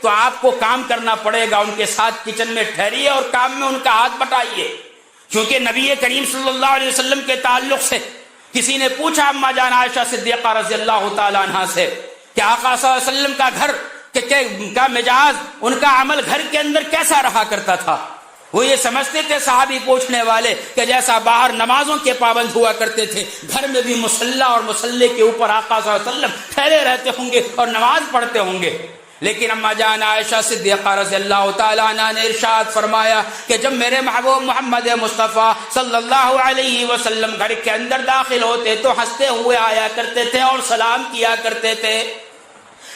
تو آپ کو کام کرنا پڑے گا، ان کے ساتھ کچن میں ٹھہریے اور کام میں ان کا ہاتھ بٹائیے. کیونکہ نبی کریم صلی اللہ علیہ وسلم کے تعلق سے کسی نے پوچھا اما جان عائشہ صدیقہ رضی اللہ تعالی عنہا سے کہ آقا صلی اللہ علیہ وسلم کا گھر کا مزاج، ان کا عمل گھر کے اندر کیسا رہا کرتا تھا. وہ یہ سمجھتے تھے صحابی پوچھنے والے کہ جیسا باہر نمازوں کے پابند ہوا کرتے تھے، گھر میں بھی مصلی اور مصلی کے اوپر آقا صلی اللہ علیہ وسلم ٹھہرے رہتے ہوں گے اور نماز پڑھتے ہوں گے. لیکن اما جان عائشہ صدیقہ رضی اللہ تعالیٰ عنہ نے ارشاد فرمایا کہ جب میرے محبوب محمد مصطفیٰ صلی اللہ علیہ وسلم گھر کے اندر داخل ہوتے تو ہنستے ہوئے آیا کرتے تھے اور سلام کیا کرتے تھے.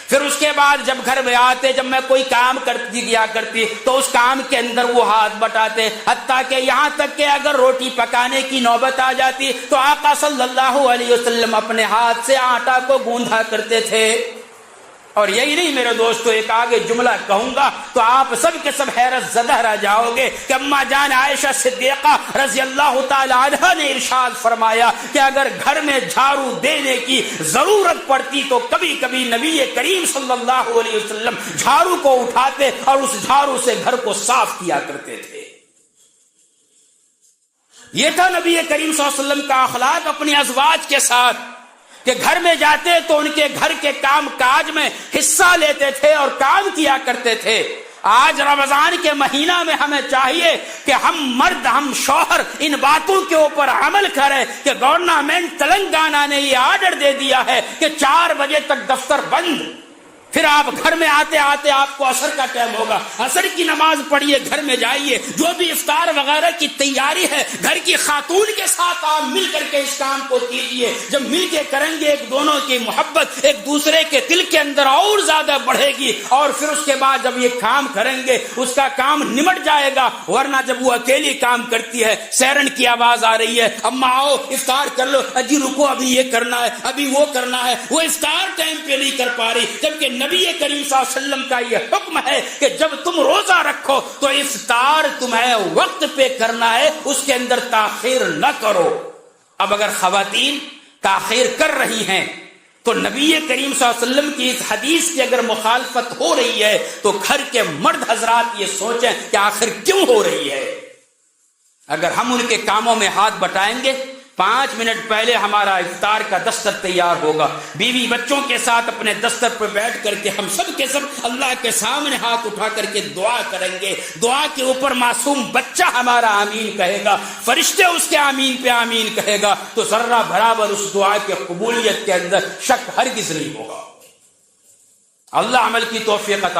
پھر اس کے بعد جب گھر میں آتے، جب میں کوئی کام کرتی کیا کرتی تو اس کام کے اندر وہ ہاتھ بٹاتے، حتیٰ کہ یہاں تک کہ اگر روٹی پکانے کی نوبت آ جاتی تو آقا صلی اللہ علیہ وسلم اپنے ہاتھ سے آٹا کو گوندھا کرتے تھے. اور یہی نہیں میرے دوستو، ایک آگے جملہ کہوں گا تو آپ سب کے سب حیرت زدہ رہ جاؤ گے کہ اما جان عائشہ صدیقہ رضی اللہ تعالی عنہا نے ارشاد فرمایا کہ اگر گھر میں جھاڑو دینے کی ضرورت پڑتی تو کبھی کبھی نبی کریم صلی اللہ علیہ وسلم جھاڑو کو اٹھاتے اور اس جھاڑو سے گھر کو صاف کیا کرتے تھے. یہ تھا نبی کریم صلی اللہ علیہ وسلم کا اخلاق اپنی ازواج کے ساتھ کہ گھر میں جاتے تو ان کے گھر کے کام کاج میں حصہ لیتے تھے اور کام کیا کرتے تھے. آج رمضان کے مہینہ میں ہمیں چاہیے کہ ہم مرد، ہم شوہر ان باتوں کے اوپر عمل کریں کہ گورنمنٹ تلنگانہ نے یہ آرڈر دے دیا ہے کہ 4 بجے تک دفتر بند. پھر آپ گھر میں آتے آتے آپ کو عصر کا ٹائم ہوگا، عصر کی نماز پڑھیے، گھر میں جائیے، جو بھی افطار وغیرہ کی تیاری ہے گھر کی خاتون کے ساتھ آپ مل کر کے اس کام کو کیجیے. جب مل کے کریں گے ایک دونوں کی محبت ایک دوسرے کے دل کے اندر اور زیادہ بڑھے گی، اور پھر اس کے بعد جب یہ کام کریں گے اس کا کام نمٹ جائے گا. ورنہ جب وہ اکیلی کام کرتی ہے، سیرن کی آواز آ رہی ہے، اما آؤ افطار کر لو، اجی رکو ابھی یہ کرنا ہے ابھی وہ کرنا ہے، وہ افطار ٹائم پہ نہیں کر پا رہی. جبکہ نبی کریم صلی اللہ علیہ وسلم کا یہ حکم ہے کہ جب تم روزہ رکھو تو افطار تمہیں وقت پہ کرنا ہے، اس کے اندر تاخیر نہ کرو. اب اگر خواتین تاخیر کر رہی ہیں تو نبی کریم صلی اللہ علیہ وسلم کی اس حدیث کی اگر مخالفت ہو رہی ہے تو گھر کے مرد حضرات یہ سوچیں کہ آخر کیوں ہو رہی ہے. اگر ہم ان کے کاموں میں ہاتھ بٹائیں گے 5 منٹ پہلے ہمارا افطار کا دستر تیار ہوگا، بیوی بچوں کے ساتھ اپنے دستر پر بیٹھ کر کے ہم سب کے سب اللہ کے سامنے ہاتھ اٹھا کر کے دعا کریں گے. دعا کے اوپر معصوم بچہ ہمارا آمین کہے گا، فرشتے اس کے آمین پہ آمین کہے گا، تو ذرہ برابر اس دعا کی قبولیت کے اندر شک ہرگز نہیں ہوگا. اللہ عمل کی توفیق عطا